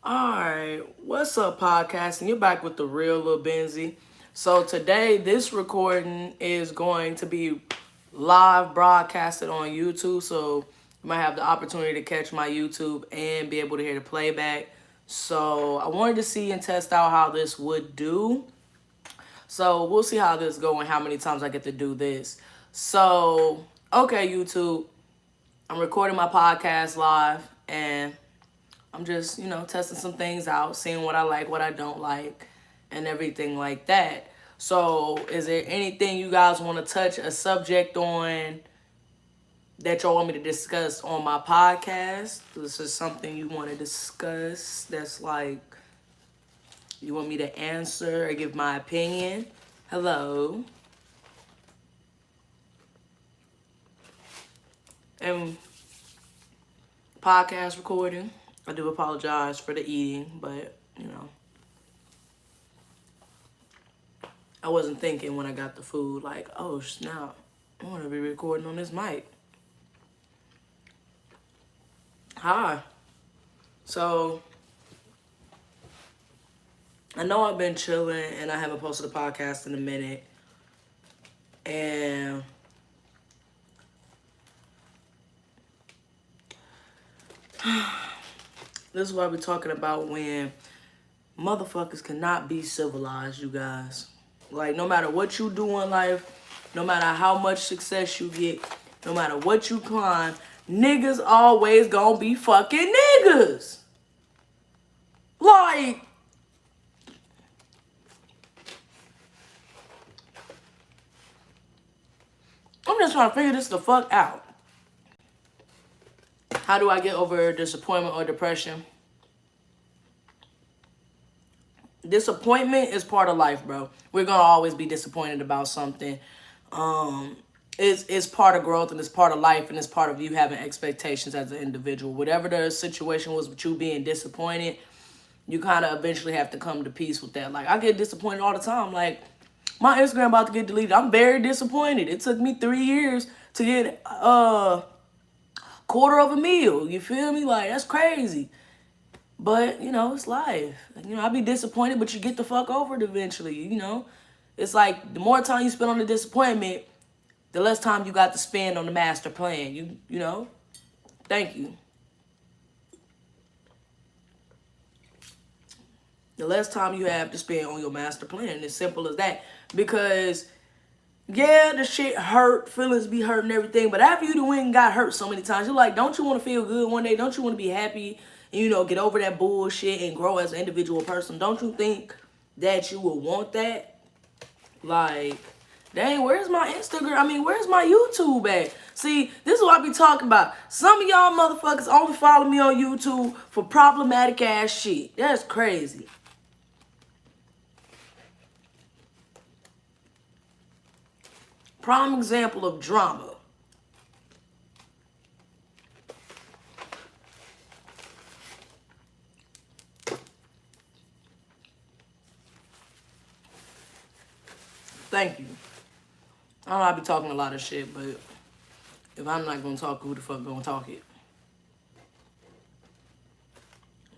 Alright, what's up, podcast? And you're back with the real Lil Benzie. So today, this recording is going to be live broadcasted on YouTube. So you might have the opportunity to catch my YouTube and be able to hear the playback. So I wanted to see and test out how this would do. So we'll see how this go and how many times I get to do this. So, okay, YouTube, I'm recording my podcast live and I'm just, testing some things out, seeing what I like, what I don't like, and everything like that. So, is there anything you guys want to touch a subject on that y'all want me to discuss on my podcast? This is something you want to discuss that's like you want me to answer or give my opinion? Hello. And podcast recording. I do apologize for the eating, but, I wasn't thinking when I got the food, like, oh, snap, I want to be recording on this mic. Hi. So, I know I've been chilling, and I haven't posted a podcast in a minute, and this is what we're talking about when motherfuckers cannot be civilized, you guys. Like, no matter what you do in life, no matter how much success you get, no matter what you climb, niggas always gonna be fucking niggas. Like, I'm just trying to figure this the fuck out. How do I get over disappointment or depression? Disappointment is part of life, bro. We're gonna always be disappointed about something. It's part of growth and it's part of life and it's part of you having expectations as an individual. Whatever the situation was with you being disappointed, you kind of eventually have to come to peace with that. Like, I get disappointed all the time. Like, my Instagram about to get deleted. I'm very disappointed. It took me 3 years to get quarter of a meal. You feel me? Like, that's crazy. But, it's life. I'll be disappointed, but you get the fuck over it eventually, It's like, the more time you spend on the disappointment, the less time you got to spend on the master plan. You know? Thank you. The less time you have to spend on your master plan. It's simple as that. Because, yeah, the shit hurt, feelings be hurt and everything, but after you went and got hurt so many times, you're like, don't you want to feel good one day? Don't you want to be happy and, get over that bullshit and grow as an individual person? Don't you think that you would want that? Like, dang, where's my Instagram? I mean, where's my YouTube at? See, this is what I be talking about. Some of y'all motherfuckers only follow me on YouTube for problematic ass shit. That's crazy. Prime example of drama. Thank you. I know I be talking a lot of shit, but if I'm not gonna talk, who the fuck gonna talk it?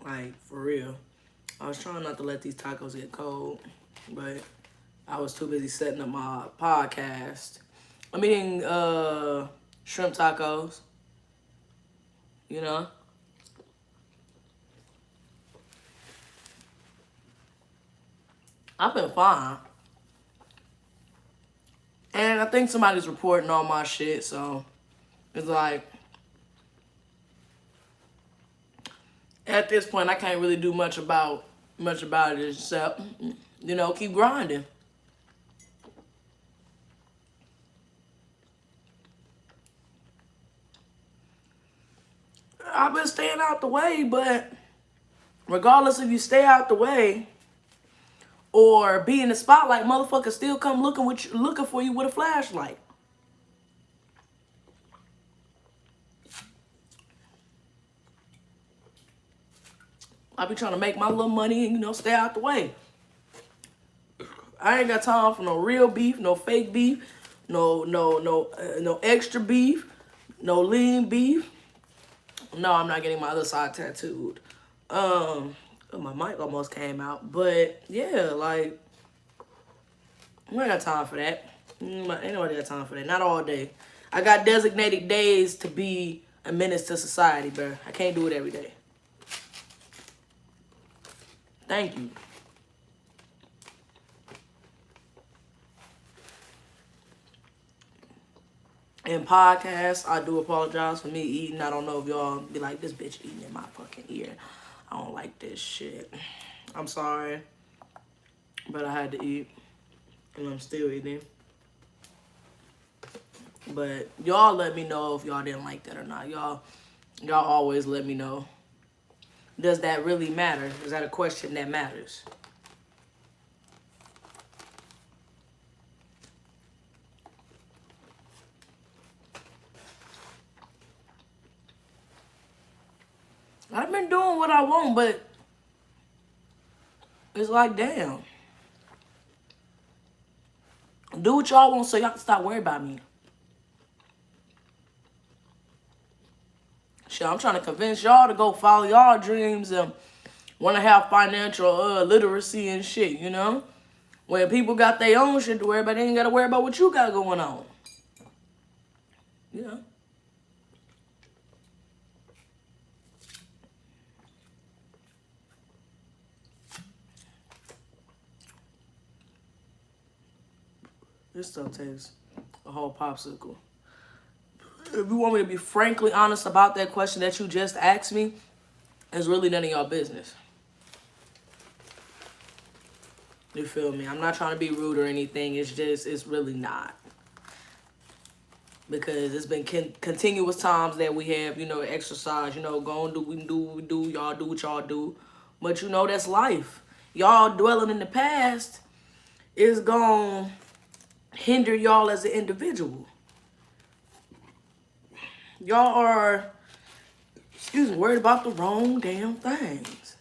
Like, for real. I was trying not to let these tacos get cold, but I was too busy setting up my podcast. I'm eating shrimp tacos. I've been fine. And I think somebody's reporting all my shit, so it's like, at this point, I can't really do much about it except, keep grinding. I've been staying out the way, but regardless if you stay out the way or be in the spotlight, motherfuckers still come looking for you with a flashlight. I be trying to make my little money and, stay out the way. I ain't got time for no real beef, no fake beef, no extra beef, no lean beef. No, I'm not getting my other side tattooed. Oh, my mic almost came out. But yeah, like, we ain't got time for that. Ain't nobody got time for that. Not all day. I got designated days to be a menace to society, bro. I can't do it every day. Thank you. In podcasts, I do apologize for me eating. I don't know if y'all be like, this bitch eating in my fucking ear. I don't like this shit. I'm sorry. But I had to eat. And I'm still eating. But y'all let me know if y'all didn't like that or not. Y'all always let me know. Does that really matter? Is that a question that matters? I've been doing what I want, but it's like, damn. Do what y'all want so y'all can stop worrying about me. Shit, I'm trying to convince y'all to go follow y'all dreams and want to have financial literacy and shit, you know? Where people got their own shit to worry about, they ain't got to worry about what you got going on. You know? This stuff tastes a whole popsicle. If you want me to be frankly honest about that question that you just asked me, it's really none of y'all business. You feel me? I'm not trying to be rude or anything. It's just, it's really not. Because it's been continuous times that we have, you know, exercise, you know, go and do what we do, y'all do what y'all do. But, you know, that's life. Y'all dwelling in the past is going to hinder y'all as an individual. Y'all are, excuse me, worried about the wrong damn things.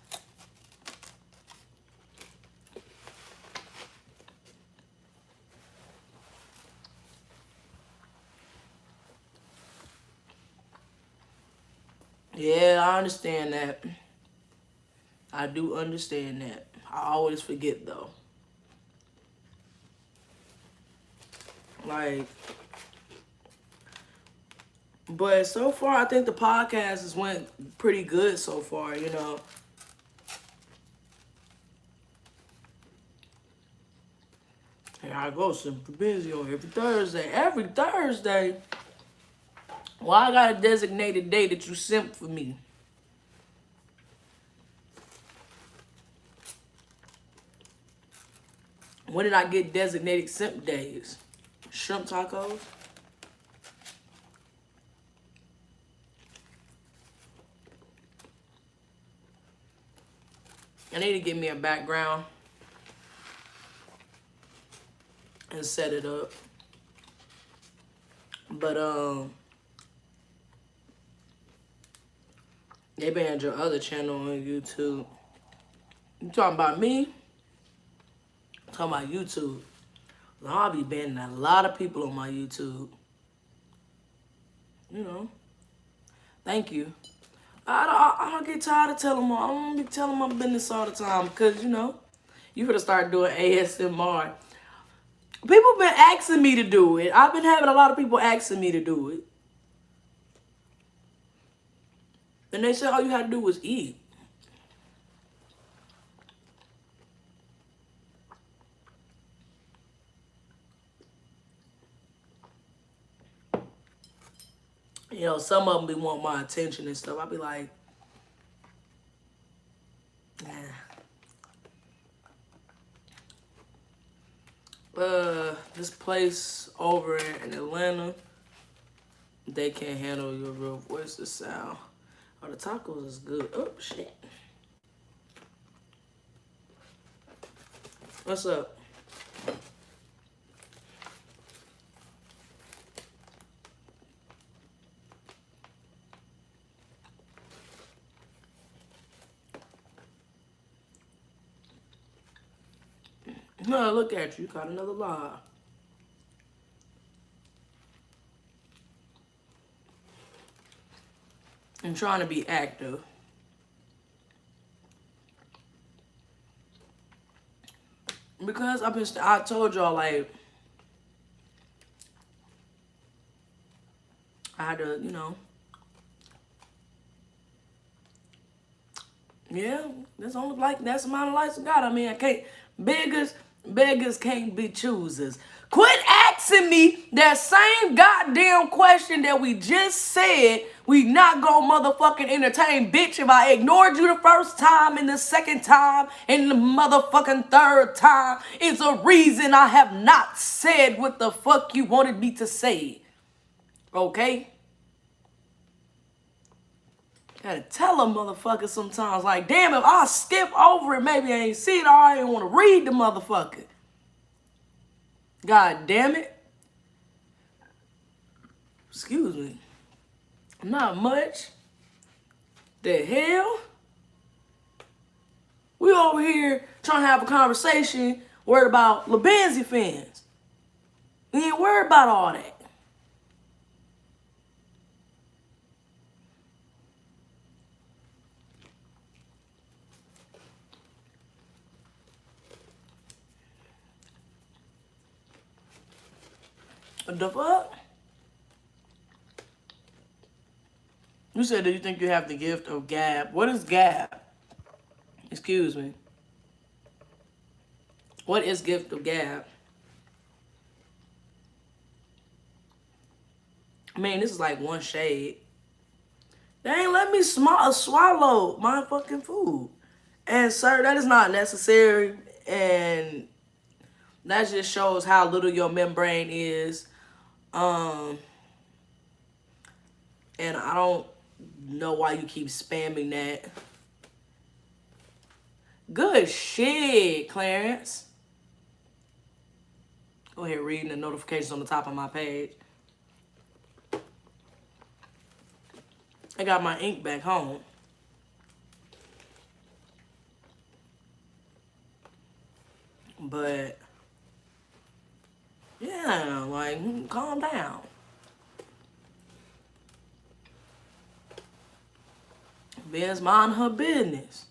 Yeah, I understand that. I do understand that. I always forget, though. Like, but so far, I think the podcast has went pretty good so far, you know. Here I go, Simply Busy on every Thursday. Every Thursday. Well, I got a designated day that you simp for me. When did I get designated simp days? Shrimp tacos? I need to get me a background and set it up. But, they banned your other channel on YouTube. You talking about me? I'm talking about YouTube. I'll be banning a lot of people on my YouTube. You know. Thank you. I don't get tired of telling them. I don't be telling my business all the time because, you know, you gotta start doing ASMR. People been asking me to do it. I've been having a lot of people asking me to do it. And they said all you had to do was eat. You know, some of them be want my attention and stuff. I be like, nah. This place over in Atlanta, they can't handle your real voice, the sound. Oh, the tacos is good. Oh, shit. What's up? No, look at you. You caught another lie. I'm trying to be active. Because I told y'all, like, I had to, yeah, that's only like that's the amount of lights I got. I mean, I can't beggars can't be choosers. Quit asking me that same goddamn question that we just said we not gonna motherfucking entertain, bitch. If I ignored you the first time and the second time and the motherfucking third time, it's a reason I have not said what the fuck you wanted me to say. Okay? Gotta tell a motherfucker sometimes, like, damn, if I skip over it, maybe I ain't see it, or I ain't want to read the motherfucker. God damn it. Excuse me. Not much. The hell? We over here trying to have a conversation worried about LeBenzie fans. We ain't worried about all that. What the fuck? You said that you think you have the gift of gab. What is gab? Excuse me. What is gift of gab? I mean, this is like one shade. They ain't let me swallow my fucking food. And sir, that is not necessary. And that just shows how little your membrane is. And I don't know why you keep spamming that. Good shit, Clarence. Go ahead reading the notifications on the top of my page. I got my ink back home. But yeah, like, calm down. Ben's mind her business.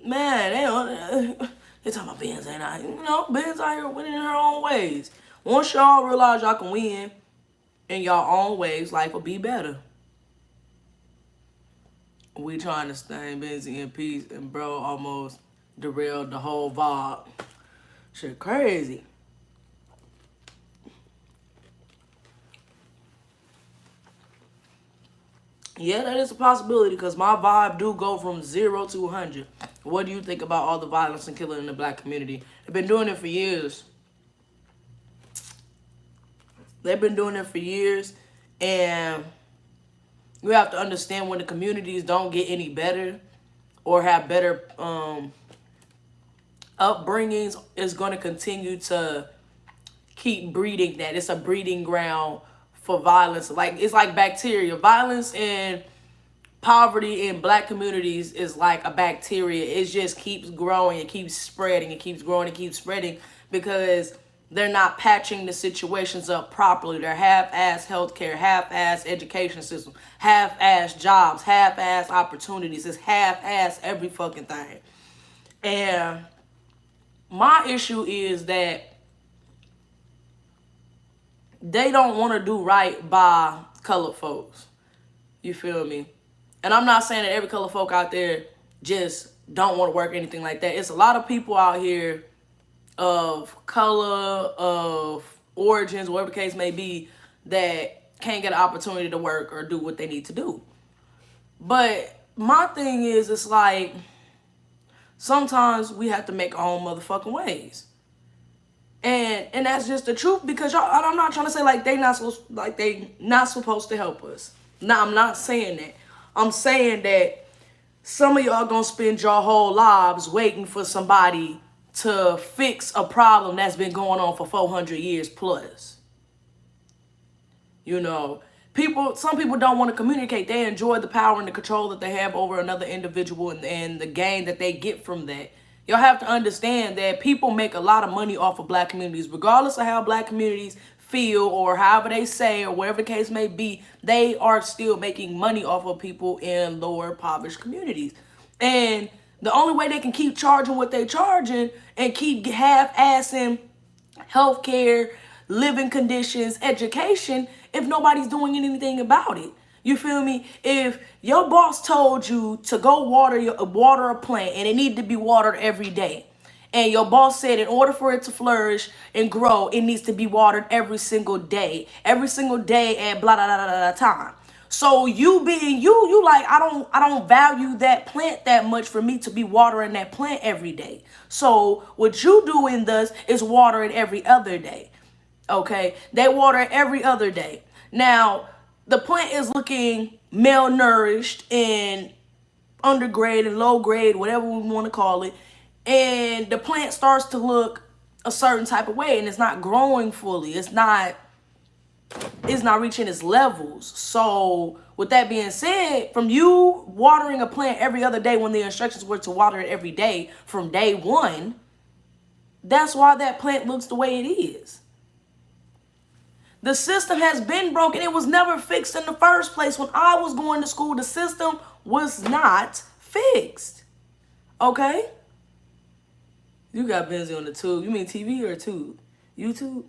Man, they talking about Ben's ain't out. Ben's out here winning in her own ways. Once y'all realize y'all can win in y'all own ways, life will be better. We trying to stay busy in peace, and bro almost derailed the whole vibe. Shit crazy. Yeah, that is a possibility because my vibe do go from 0 to 100. What do you think about all the violence and killing in the black community? They've been doing it for years. They've been doing it for years, and you have to understand when the communities don't get any better or have better upbringings, is going to continue to keep breeding that. It's a breeding ground for violence. Like, it's like bacteria. Violence and poverty in black communities is like a bacteria. It just keeps growing. It keeps spreading. It keeps growing. It keeps spreading because they're not patching the situations up properly. They're half-ass healthcare, half-ass education system, half-ass jobs, half-ass opportunities. It's half-ass every fucking thing. And my issue is that they don't want to do right by colored folks. You feel me? And I'm not saying that every colored folk out there just don't want to work or anything like that. It's a lot of people out here of color, of origins, whatever the case may be, that can't get an opportunity to work or do what they need to do. But my thing is, it's like, sometimes we have to make our own motherfucking ways. And that's just the truth, because y'all, I'm not trying to say like they not supposed to help us. No, I'm not saying that. I'm saying that some of y'all gonna spend your whole lives waiting for somebody to fix a problem that's been going on for 400 years plus. Some people don't want to communicate. They enjoy the power and the control that they have over another individual and the gain that they get from that. Y'all have to understand that people make a lot of money off of black communities, regardless of how black communities feel or however they say or whatever the case may be. They are still making money off of people in lower impoverished communities. And The only way they can keep charging what they charging and keep half-assing healthcare, living conditions, education, if nobody's doing anything about it. You feel me? If your boss told you to go water a plant and it needed to be watered every day, and your boss said in order for it to flourish and grow, it needs to be watered every single day at blah blah blah blah blah time. So you being you like, I don't value that plant that much for me to be watering that plant every day. So what you doing thus is water it every other day. Okay? They water it every other day. Now, the plant is looking malnourished and undergrade and low grade, whatever we want to call it. And the plant starts to look a certain type of way and it's not growing fully. It's not reaching its levels. So with that being said, from you watering a plant every other day when the instructions were to water it every day from day one, that's why that plant looks the way it is. The system has been broken. It was never fixed in the first place. When I was going to school, the system was not fixed. Okay? You got Benzie on the tube. You mean TV or tube? YouTube?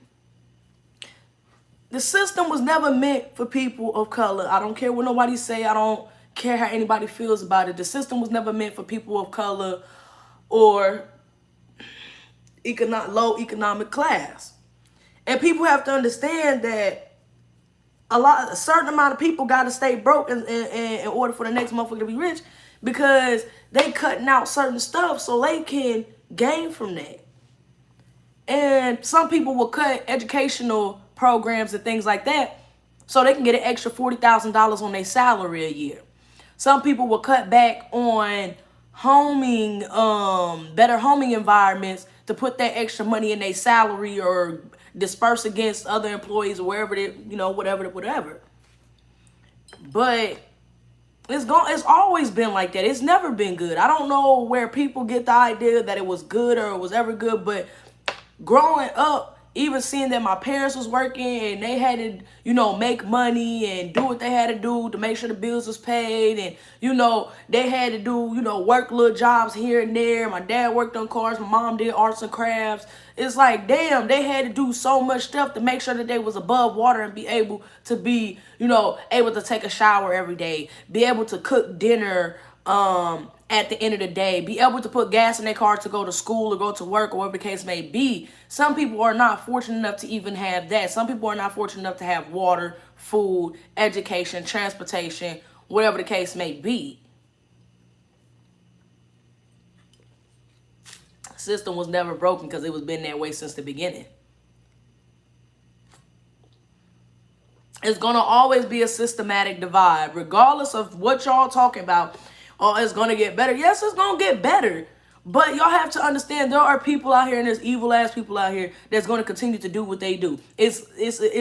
The system was never meant for people of color. I don't care what nobody say. I don't care how anybody feels about it. The system was never meant for people of color or low economic class. And people have to understand that a certain amount of people got to stay broke in order for the next motherfucker to be rich, because they cutting out certain stuff so they can gain from that. And some people will cut educational programs and things like that so they can get an extra $40,000 on their salary a year. Some people will cut back on homing, better homing environments to put that extra money in their salary or disperse against other employees or wherever they, whatever. But it's always been like that. It's never been good. I don't know where people get the idea that it was good or it was ever good, but growing up, even seeing that my parents was working and they had to, make money and do what they had to do to make sure the bills was paid, and, they had to do, work little jobs here and there. My dad worked on cars. My mom did arts and crafts. It's like, damn, they had to do so much stuff to make sure that they was above water and be able to be, able to take a shower every day, be able to cook dinner, at the end of the day, be able to put gas in their car to go to school or go to work or whatever the case may be. Some people are not fortunate enough to even have that. Some people are not fortunate enough to have water, food, education, transportation, whatever the case may be. The system was never broken because it was been that way since the beginning. It's going to always be a systematic divide, regardless of what y'all talking about. Oh, it's going to get better. Yes, it's going to get better. But y'all have to understand there are people out here, and there's evil ass people out here that's going to continue to do what they do. It's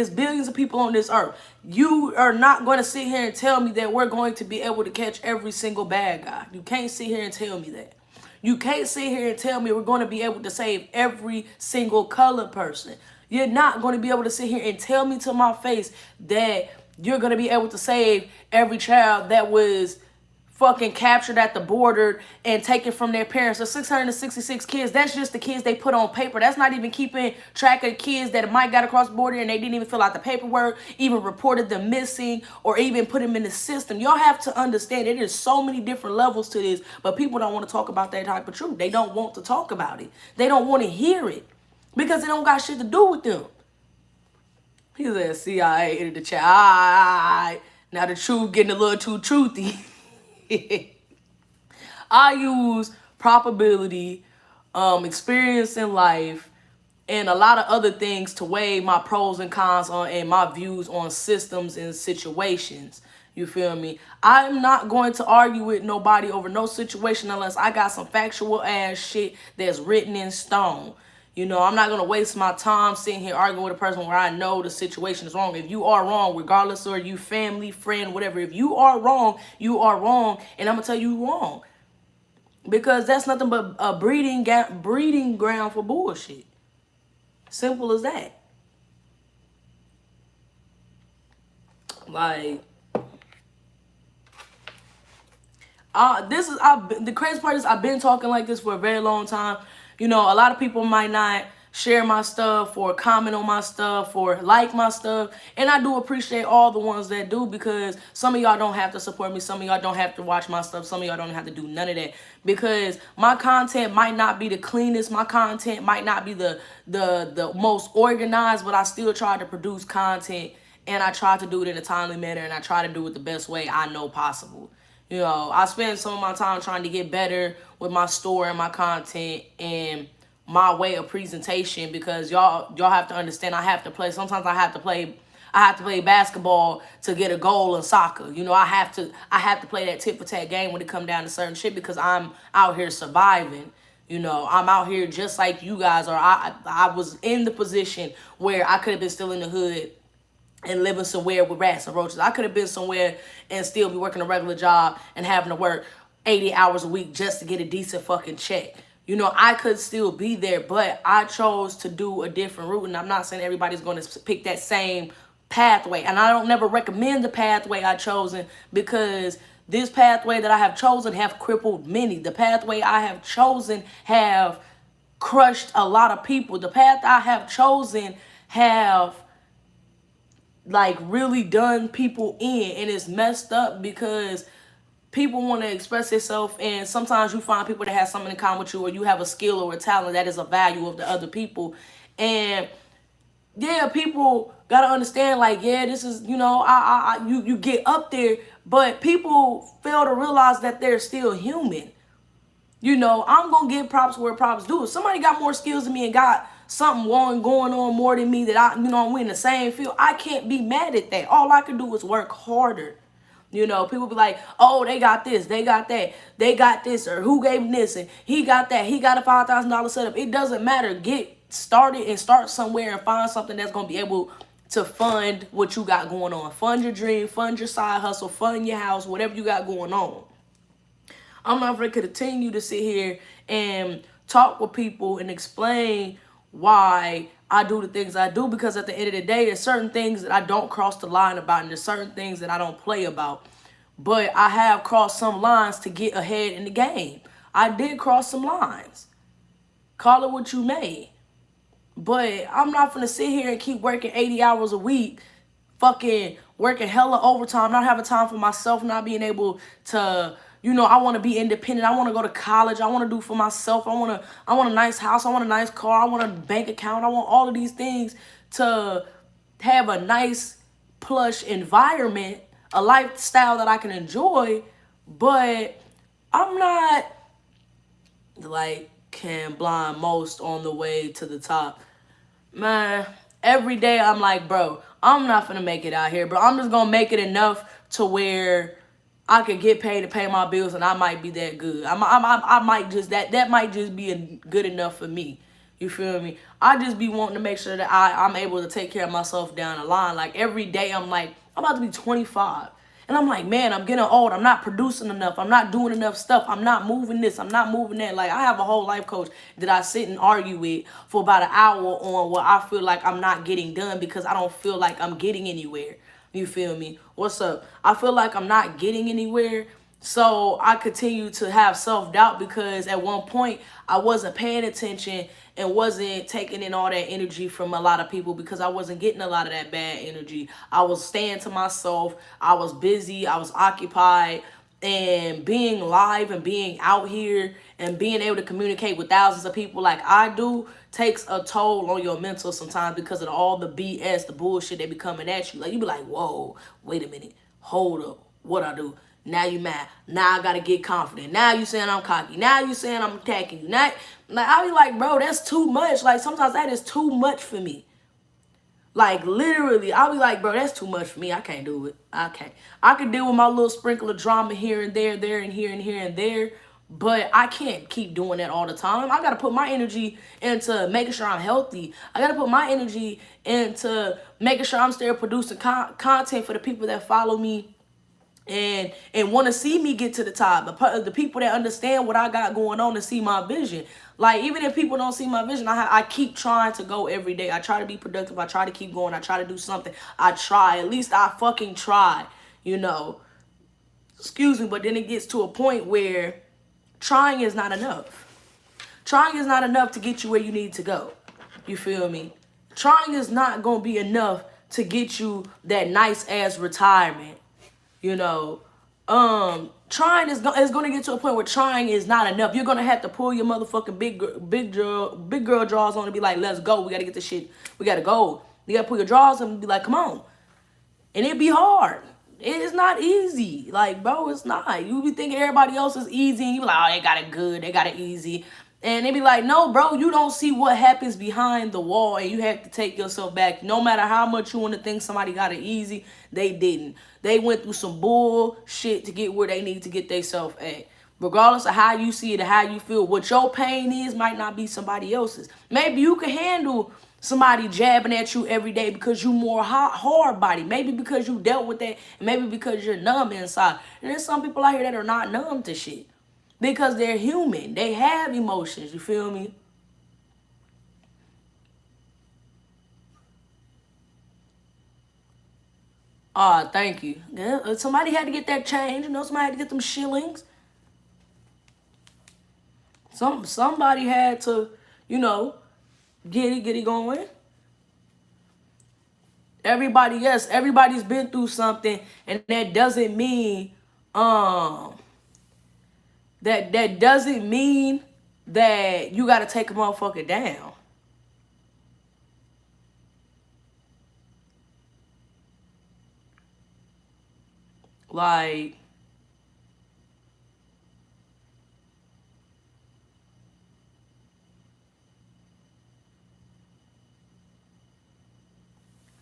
billions of people on this earth. You are not going to sit here and tell me that we're going to be able to catch every single bad guy. You can't sit here and tell me that. You can't sit here and tell me we're going to be able to save every single colored person. You're not going to be able to sit here and tell me to my face that you're going to be able to save every child that was fucking captured at the border and taken from their parents. So 666 kids, that's just the kids they put on paper. That's not even keeping track of the kids that might got across the border and they didn't even fill out the paperwork, even reported them missing, or even put them in the system. Y'all have to understand there's so many different levels to this, but people don't want to talk about that type of truth. They don't want to talk about it. They don't want to hear it because it don't got shit to do with them. He said CIA entered the chat. All right. Now the truth getting a little too truthy. I use probability, experience in life, and a lot of other things to weigh my pros and cons on and my views on systems and situations. You feel me? I'm not going to argue with nobody over no situation unless I got some factual ass shit that's written in stone. I'm not going to waste my time sitting here arguing with a person where I know the situation is wrong. If you are wrong, regardless of you family, friend, whatever, if you are wrong, you are wrong, and I'm going to tell you wrong. Because that's nothing but a breeding ground for bullshit. Simple as that. Like, The crazy part is I've been talking like this for a very long time. You know, a lot of people might not share my stuff or comment on my stuff or like my stuff, and I do appreciate all the ones that do, because some of y'all don't have to support me, some of y'all don't have to watch my stuff, some of y'all don't have to do none of that, because my content might not be the cleanest, my content might not be the most organized, but I still try to produce content, and I try to do it in a timely manner, and I try to do it the best way I know possible. You know, I spend some of my time trying to get better with my store and my content and my way of presentation, because y'all have to understand, I have to play. Sometimes I have to play basketball to get a goal in soccer. You know, I have to play that tit for tat game when it come down to certain shit, because I'm out here surviving. You know, I'm out here just like you guys are. I was in the position where I could have been still in the hood and living somewhere with rats and roaches. I could have been somewhere and still be working a regular job and having to work 80 hours a week just to get a decent fucking check. You know, I could still be there, but I chose to do a different route. And I'm not saying everybody's going to pick that same pathway. And I don't never recommend the pathway I chosen, because this pathway that I have chosen have crippled many. The pathway I have chosen have crushed a lot of people. The path I have chosen have like really done people in, and it's messed up, because people want to express themselves, and sometimes you find people that have something in common with you, or you have a skill or a talent that is a value of the other people. And yeah, people gotta understand, like, yeah, this is, you know, you get up there, but people fail to realize that they're still human. You know, I'm gonna give props where props due. If somebody got more skills than me and got something going on more than me, that we in the same field, I can't be mad at that. All I can do is work harder. You know, people be like, oh, they got this, they got that, they got this, or who gave him this, and he got that, he got a $5,000 setup. It doesn't matter. Get started and start somewhere and find something that's gonna be able to fund what you got going on. Fund your dream, fund your side hustle, fund your house, whatever you got going on. I'm not going to continue to sit here and talk with people and explain why I do the things I do, because at the end of the day, there's certain things that I don't cross the line about, and there's certain things that I don't play about. But I have crossed some lines to get ahead in the game. I did cross some lines. Call it what you may. But I'm not going to sit here and keep working 80 hours a week, fucking working hella overtime, not having time for myself, not being able to, you know, I want to be independent. I want to go to college. I want to do for myself. I want a nice house. I want a nice car. I want a bank account. I want all of these things to have a nice, plush environment, a lifestyle that I can enjoy. But I'm not like Ken Blind most on the way to the top. Man, every day I'm like, bro, I'm not gonna make it out here, bro. I'm just gonna make it enough to where I could get paid to pay my bills, and I might be that good. I might just, that might just be good enough for me. You feel me? I just be wanting to make sure that I'm able to take care of myself down the line. Like every day I'm like, I'm about to be 25. And I'm like, man, I'm getting old. I'm not producing enough. I'm not doing enough stuff. I'm not moving this. I'm not moving that. Like, I have a whole life coach that I sit and argue with for about an hour on what I feel like I'm not getting done, because I don't feel like I'm getting anywhere. You feel me? What's up? I feel like I'm not getting anywhere. So I continue to have self-doubt, because at one point I wasn't paying attention and wasn't taking in all that energy from a lot of people, because I wasn't getting a lot of that bad energy. I was staying to myself. I was busy. I was occupied. And being live and being out here and being able to communicate with thousands of people like I do takes a toll on your mental sometimes, because of all the BS, the bullshit they be coming at you. Like, you be like, whoa, wait a minute. Hold up. What I do? Now you mad. Now I gotta get confident. Now you saying I'm cocky. Now you saying I'm attacking you. Now, like, I be like, bro, that's too much. Like, sometimes that is too much for me. Like, literally, I'll be like, bro, that's too much for me. I can't do it. I can't. I can deal with my little sprinkle of drama here and there, and here and here and there. But I can't keep doing that all the time. I got to put my energy into making sure I'm healthy. I got to put my energy into making sure I'm still producing content for the people that follow me and want to see me get to the top. The people that understand what I got going on and see my vision. Like, even if people don't see my vision, I keep trying to go every day. I try to be productive. I try to keep going. I try to do something. I try. At least I fucking try, you know. excuse me, but then it gets to a point where trying is not enough. Trying is not enough to get you where you need to go. You feel me? Trying is not going to be enough to get you that nice ass retirement. You know, trying is going to get to a point where trying is not enough. You're going to have to pull your motherfucking big girl drawers on and be like, let's go. We got to get this shit. We got to go. You got to pull your drawers on and be like, come on. And it'd be hard. It's not easy. Like, bro, it's not. You be thinking everybody else is easy, and you be like, oh, they got it good, they got it easy. And they be like, no, bro, you don't see what happens behind the wall, and you have to take yourself back. No matter how much you want to think somebody got it easy, they didn't. They went through some bullshit to get where they need to get themselves at. Regardless of how you see it or how you feel, what your pain is might not be somebody else's. Maybe you can handle somebody jabbing at you every day because you more hard body. Maybe because you dealt with that. And maybe because you're numb inside. And there's some people out here that are not numb to shit. Because they're human. They have emotions. You feel me? Thank you. Yeah, somebody had to get that change. You know, somebody had to get them shillings. Somebody had to, you know, get it going. Everybody, yes, everybody's been through something, and that doesn't mean that doesn't mean that you gotta take a motherfucker down. Like,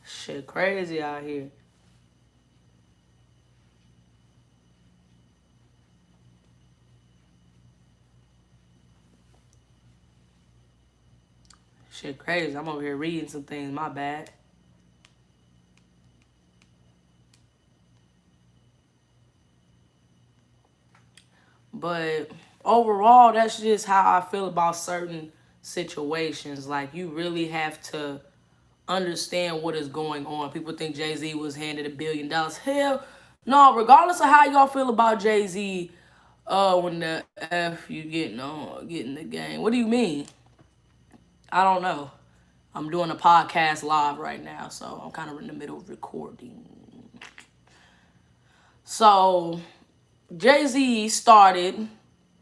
shit crazy out here. Shit crazy. I'm over here reading some things. My bad. But overall, that's just how I feel about certain situations. Like, you really have to understand what is going on. People think Jay-Z was handed $1 billion. Hell, no. Regardless of how y'all feel about Jay-Z, when the F you getting the game. What do you mean? I don't know. I'm doing a podcast live right now, so I'm kind of in the middle of recording. So, Jay-Z started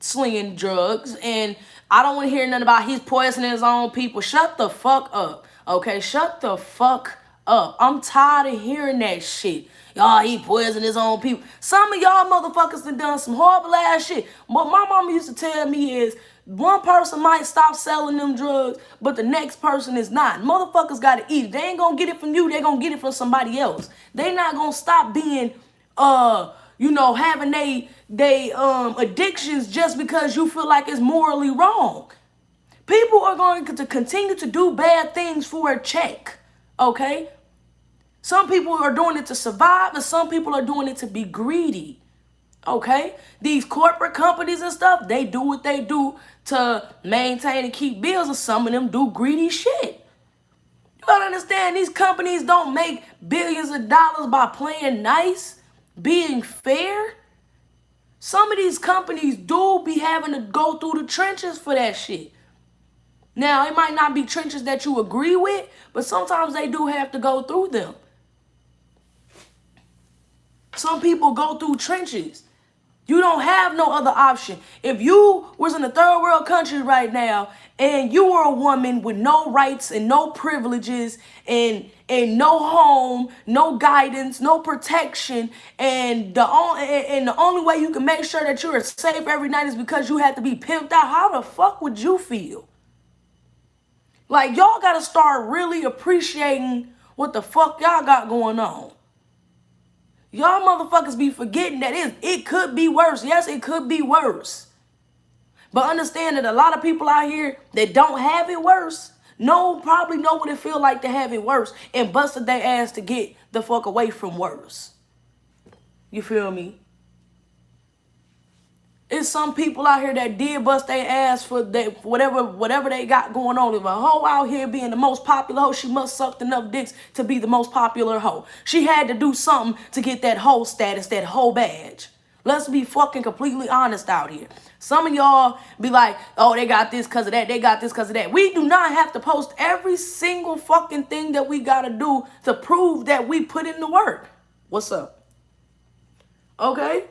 slinging drugs, and I don't want to hear nothing about he's poisoning his own people. Shut the fuck up, okay? Shut the fuck up. I'm tired of hearing that shit. Y'all, he poisoned his own people. Some of y'all motherfuckers done some horrible ass shit. What my mama used to tell me is, one person might stop selling them drugs, but the next person is not. Motherfuckers gotta eat it. They ain't gonna get it from you. They gonna get it from somebody else. They not gonna stop being, you know, having they addictions just because you feel like it's morally wrong. People are going to continue to do bad things for a check, okay? Some people are doing it to survive, and some people are doing it to be greedy, okay? These corporate companies and stuff, they do what they do to maintain and keep bills, and some of them do greedy shit. You gotta understand, these companies don't make billions of dollars by playing nice, being fair. Some of these companies do be having to go through the trenches for that shit. Now, it might not be trenches that you agree with, but sometimes they do have to go through them. Some people go through trenches. You don't have no other option. If you was in a third world country right now and you were a woman with no rights and no privileges and no home, no guidance, no protection, and the only way you can make sure that you're safe every night is because you have to be pimped out, how the fuck would you feel? Like, y'all gotta start really appreciating what the fuck y'all got going on. Y'all motherfuckers be forgetting that it could be worse. Yes, it could be worse. But understand that a lot of people out here that don't have it worse probably know what it feel like to have it worse and busted their ass to get the fuck away from worse. You feel me? It's some people out here that did bust their ass for whatever they got going on. If a hoe out here being the most popular hoe, she must sucked enough dicks to be the most popular hoe. She had to do something to get that hoe status, that hoe badge. Let's be fucking completely honest out here. Some of y'all be like, oh, they got this because of that. They got this because of that. We do not have to post every single fucking thing that we got to do to prove that we put in the work. What's up? Okay?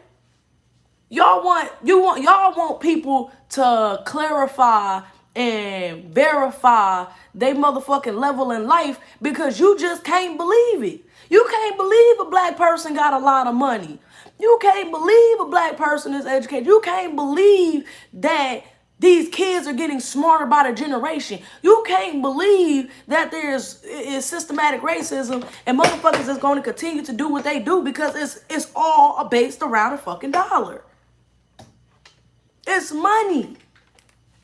Y'all want people to clarify and verify they motherfucking level in life because you just can't believe it. You can't believe a black person got a lot of money. You can't believe a black person is educated. You can't believe that these kids are getting smarter by the generation. You can't believe that is systematic racism and motherfuckers is going to continue to do what they do because it's all based around a fucking dollar. It's money.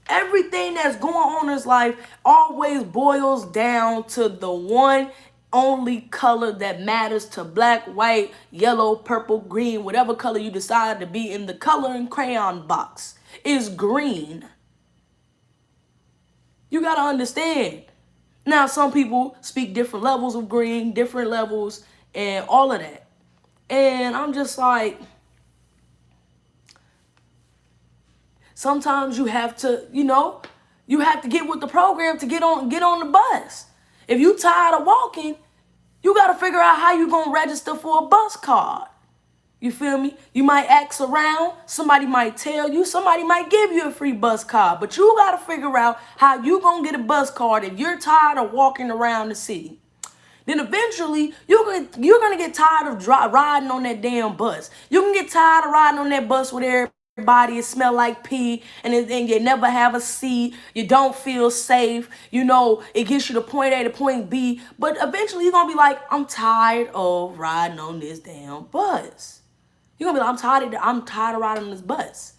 Everything that's going on in his life always boils down to the one only color that matters to black, white, yellow, purple, green, whatever color you decide to be in the coloring crayon box is green. You got to understand. Now, some people speak different levels of green, different levels, and all of that. And I'm just like, sometimes you have to, you have to get with the program to get on the bus. If you tired of walking, you got to figure out how you going to register for a bus card. You feel me? You might ask around. Somebody might tell you. Somebody might give you a free bus card. But you got to figure out how you going to get a bus card if you're tired of walking around the city. Then eventually, you're going to get tired of riding on that damn bus. You can get tired of riding on that bus with everybody. It smell like pee, and you never have a seat. You don't feel safe. It gets you to point A to point B. But eventually, you're going to be like, I'm tired of riding on this damn bus. You're going to be like, I'm tired of riding on this bus.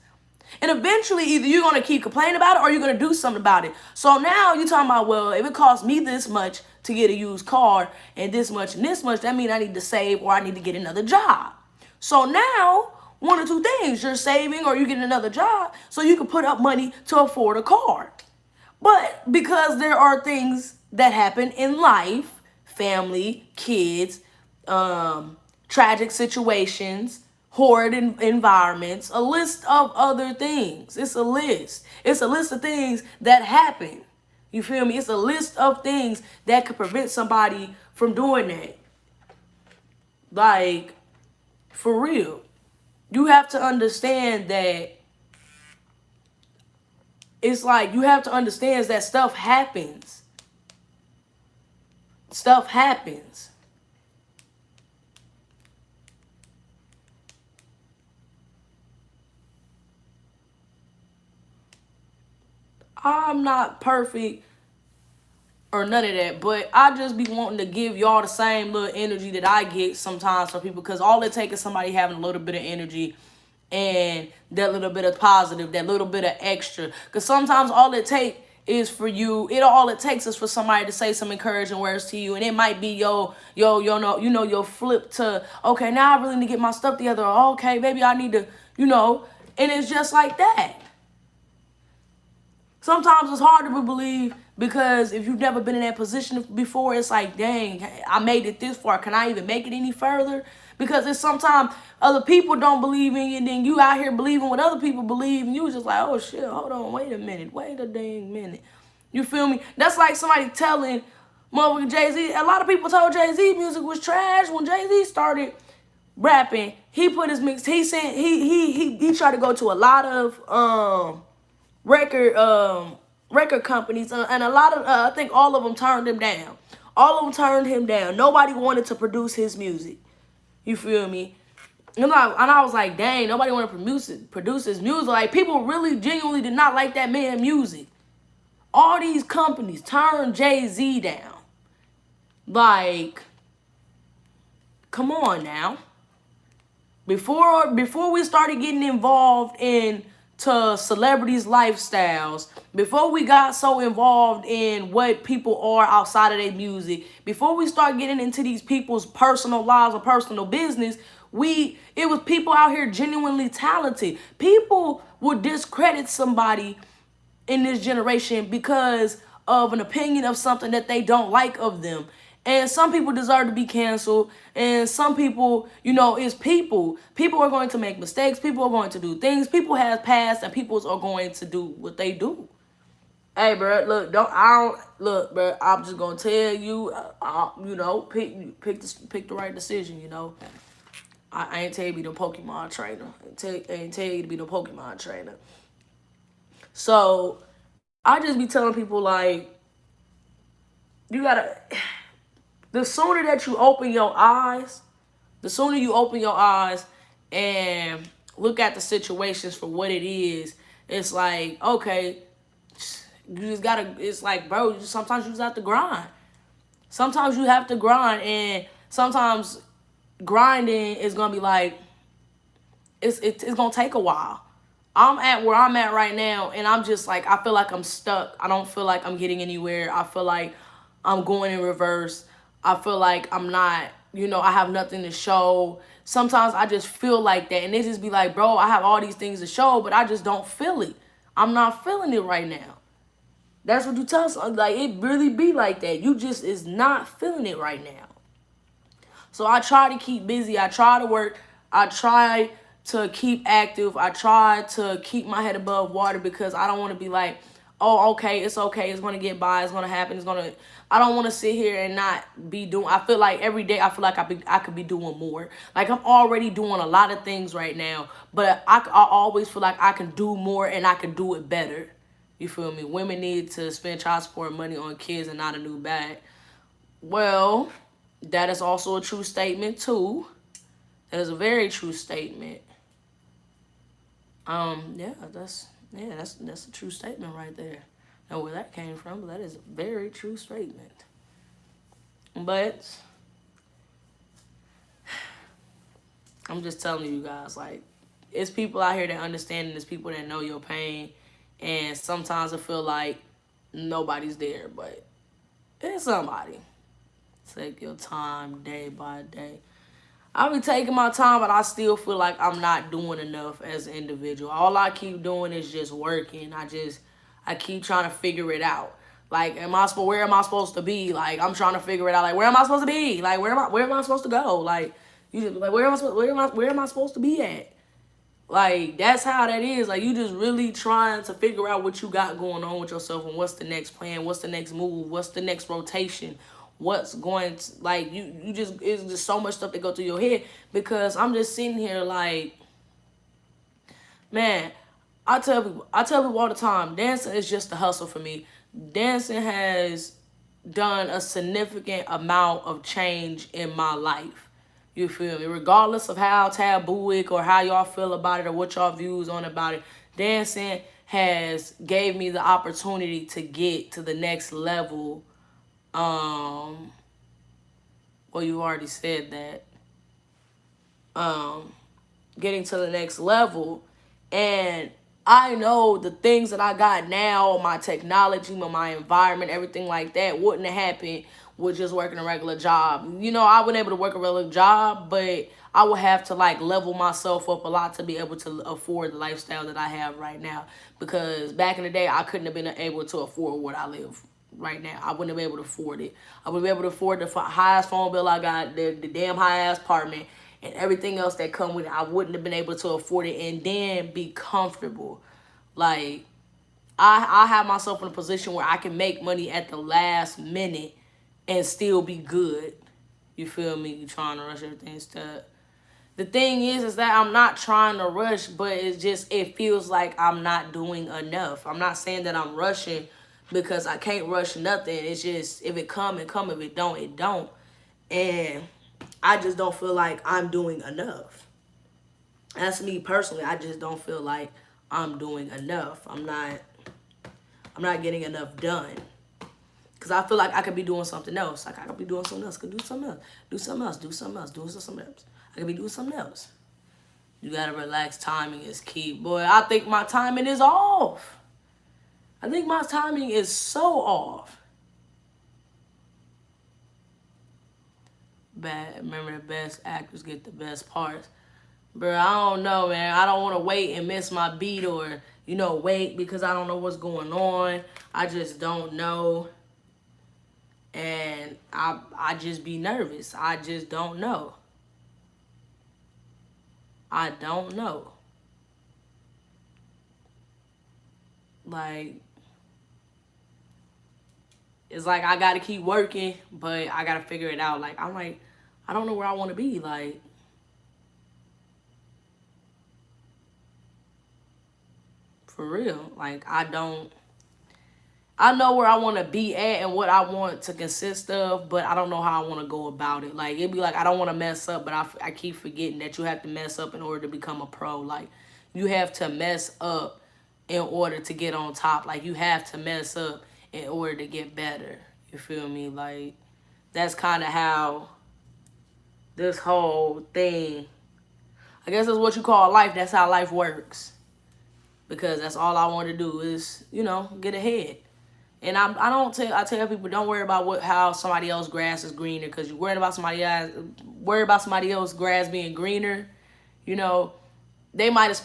And eventually, either you're going to keep complaining about it or you're going to do something about it. So now you're talking about, well, if it costs me this much to get a used car and this much, that means I need to save or I need to get another job. So now, one or two things, you're saving or you get another job so you can put up money to afford a car. But because there are things that happen in life, family, kids, tragic situations, horrid environments, a list of other things. It's a list. It's a list of things that happen. You feel me? It's a list of things that could prevent somebody from doing that. Like, for real. You have to understand that it's like, you have to understand that stuff happens. Stuff happens. I'm not perfect or none of that, but I just be wanting to give y'all the same little energy that I get sometimes from people, because all it takes is somebody having a little bit of energy and that little bit of positive, that little bit of extra. Because sometimes all it takes is for you, all it takes is for somebody to say some encouraging words to you, and it might be your flip to, okay, now I really need to get my stuff together, or okay, maybe I need to, and it's just like that. Sometimes it's hard to believe, because if you've never been in that position before, it's like, dang, I made it this far. Can I even make it any further? Because it's sometimes other people don't believe in you, and then you out here believing what other people believe, and you just like, oh shit, hold on, wait a minute, wait a dang minute. You feel me? That's like somebody telling motherfucking Jay-Z. A lot of people told Jay-Z music was trash when Jay-Z started rapping. He put his mix. He said he tried to go to a lot of record companies, and a lot of I think all of them turned him down. All of them turned him down. Nobody wanted to produce his music. You feel me? And I was like, dang, nobody wanted to produce his music. Like, people really genuinely did not like that man's music. All these companies turned Jay-Z down. Like, come on now. Before we started getting involved in to celebrities' lifestyles, before we got so involved in what people are outside of their music, before we start getting into these people's personal lives or personal business, it was people out here genuinely talented. People would discredit somebody in this generation because of an opinion of something that they don't like of them. And some people deserve to be canceled. And some people, you know, it's people. People are going to make mistakes. People are going to do things. People have passed, and people are going to do what they do. Hey, bro, look, look, bro. I'm just gonna tell you, you know, pick the right decision. You know, I ain't tell you to be no Pokemon trainer. I ain't tell you to be no Pokemon trainer. So I just be telling people like, you gotta. The sooner that you open your eyes, the sooner you open your eyes and look at the situations for what it is, it's like, okay, you just gotta, it's like, bro, sometimes you just have to grind. Sometimes you have to grind, and sometimes grinding is gonna be like, it's gonna take a while. I'm at where I'm at right now, and I'm just like, I feel like I'm stuck. I don't feel like I'm getting anywhere. I feel like I'm going in reverse. I feel like I'm not, you know, I have nothing to show. Sometimes I just feel like that, and they just be like, bro, I have all these things to show, but I just don't feel it. I'm not feeling it right now. That's what you tell us. Like, it really be like that. You just is not feeling it right now. So I try to keep busy. I try to work. I try to keep active. I try to keep my head above water because I don't want to be like, oh, okay, it's going to get by. It's going to happen. I don't want to sit here and not be doing, I feel like every day I feel like I could be doing more. Like, I'm already doing a lot of things right now, but I always feel like I can do more and I can do it better. You feel me? Women need to spend child support money on kids and not a new bag. Well, that is also a true statement too. That is a very true statement. That's a true statement right there. Know where that came from, but that is a very true statement. But I'm just telling you guys, like, it's people out here that understand, and there's people that know your pain, and sometimes I feel like nobody's there, but it's somebody. Take your time day by day. I'll be taking my time, but I still feel like I'm not doing enough as an individual. All I keep doing is just working. I keep trying to figure it out. Like, where am I supposed to be? Like, I'm trying to figure it out. Like, where am I supposed to be? Like, where am I supposed to go? Like, where am I supposed to be at? Like, that's how that is. Like, you just really trying to figure out what you got going on with yourself and what's the next plan, what's the next move, what's the next rotation, what's going to, like, you just, it's just so much stuff that go through your head because I'm just sitting here like, man, I tell people all the time, dancing is just a hustle for me. Dancing has done a significant amount of change in my life. You feel me? Regardless of how taboo or how y'all feel about it or what y'all views on about it, dancing has gave me the opportunity to get to the next level. Well, you already said that. Getting to the next level, and I know the things that I got now, my technology, my environment, everything like that wouldn't have happened with just working a regular job. You know, I wasn't able to work a regular job, but I would have to like level myself up a lot to be able to afford the lifestyle that I have right now. Because back in the day, I couldn't have been able to afford what I live right now. I wouldn't have been able to afford it. I wouldn't be able to afford the highest phone bill I got, the damn high-ass apartment, and everything else that come with it. I wouldn't have been able to afford it and then be comfortable. Like, I have myself in a position where I can make money at the last minute and still be good. You feel me? You trying to rush everything stuff. The thing is that I'm not trying to rush, but it feels like I'm not doing enough. I'm not saying that I'm rushing because I can't rush nothing. It's just, if it come, it come. If it don't, it don't. And I just don't feel like I'm doing enough. That's me personally. I just don't feel like I'm doing enough. I'm not getting enough done. Because I feel like I could be doing something else. Like, I could be doing something else. Could do something else. Do something else. Do something else. Do something else. I could be doing something else. You got to relax. Timing is key. Boy, I think my timing is off. I think my timing is so off. Remember, the best actors get the best parts. Bro, I don't know, man. I don't want to wait and miss my beat or, wait because I don't know what's going on. I just don't know. And I just be nervous. I just don't know. I don't know. Like, it's like I gotta keep working, but I gotta figure it out. Like, I'm like, I don't know where I want to be. Like, for real. Like, I know where I want to be at and what I want to consist of, but I don't know how I want to go about it. Like, it'd be like, I don't want to mess up, but I keep forgetting that you have to mess up in order to become a pro. Like, you have to mess up in order to get on top. Like, you have to mess up in order to get better. You feel me? Like, that's kind of how this whole thing, I guess that's what you call life. That's how life works. Because that's all I want to do is, get ahead. And I tell people, don't worry about how somebody else's grass is greener, because you're worried about somebody else's grass being greener. They might have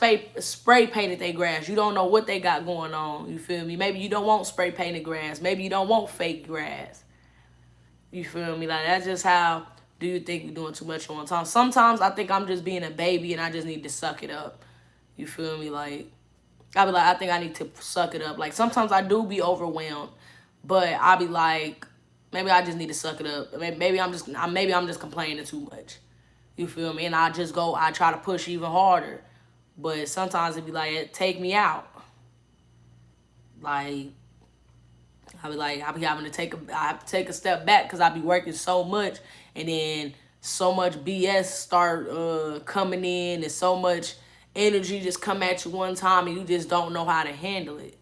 spray painted their grass. You don't know what they got going on. You feel me? Maybe you don't want spray painted grass. Maybe you don't want fake grass. You feel me? Like, that's just how do you think you're doing too much at one time. Sometimes I think I'm just being a baby and I just need to suck it up. You feel me? Like, I be like, I think I need to suck it up. Like, sometimes I do be overwhelmed, but I be like, maybe I just need to suck it up. Maybe I'm just complaining too much. You feel me? And I try to push even harder. But sometimes it be like, take me out. Like, I be having to take a step back because I be working so much, and then so much BS start coming in, and so much energy just come at you one time, and you just don't know how to handle it.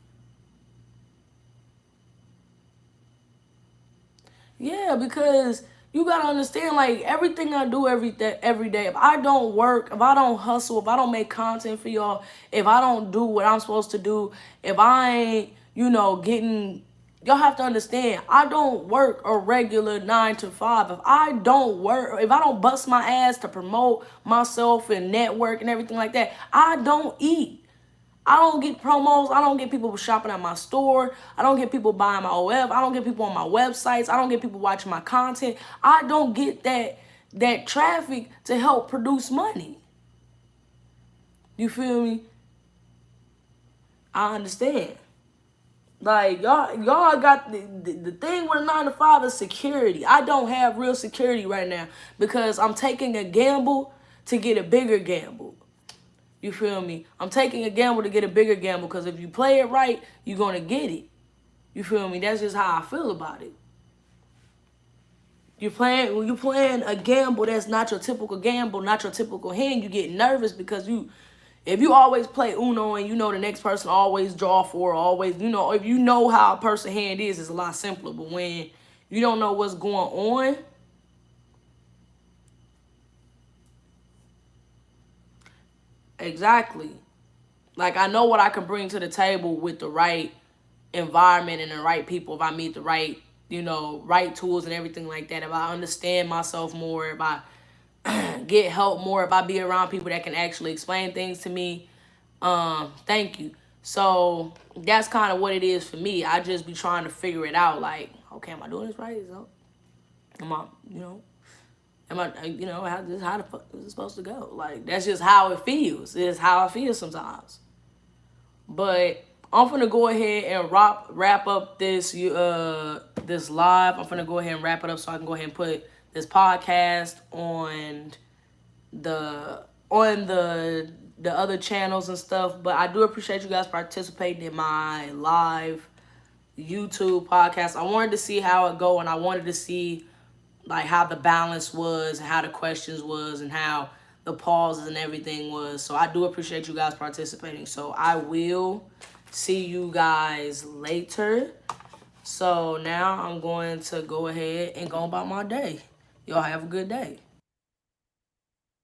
Yeah, because you gotta understand, like, everything I do every day, if I don't work, if I don't hustle, if I don't make content for y'all, if I don't do what I'm supposed to do, if I ain't, getting, y'all have to understand, I don't work a regular 9 to 5. If I don't bust my ass to promote myself and network and everything like that, I don't eat. I don't get promos. I don't get people shopping at my store. I don't get people buying my web. I don't get people on my websites. I don't get people watching my content. I don't get that traffic to help produce money. You feel me? I understand. Like, y'all got the thing with a 9 to 5 is security. I don't have real security right now because I'm taking a gamble to get a bigger gamble. You feel me? I'm taking a gamble to get a bigger gamble, because if you play it right, you're going to get it. You feel me? That's just how I feel about it. When you're playing a gamble that's not your typical gamble, not your typical hand, you get nervous because if you always play Uno and the next person always draw for, always, if you know how a person's hand is, it's a lot simpler. But when you don't know what's going on, exactly. Like, I know what I can bring to the table with the right environment and the right people. If I meet the right, right tools and everything like that. If I understand myself more, if I get help more, if I be around people that can actually explain things to me. Thank you. So that's kind of what it is for me. I just be trying to figure it out. Like, okay, am I doing this right? Am I, how the fuck is it supposed to go? Like, that's just how it feels. It's how I feel sometimes. But I'm finna go ahead and wrap up this this live. I'm finna go ahead and wrap it up so I can go ahead and put this podcast on the other channels and stuff. But I do appreciate you guys participating in my live YouTube podcast. I wanted to see how it go, and I wanted to see like how the balance was, and how the questions was, and how the pauses and everything was. So I do appreciate you guys participating. So I will see you guys later. So now I'm going to go ahead and go about my day. Y'all have a good day.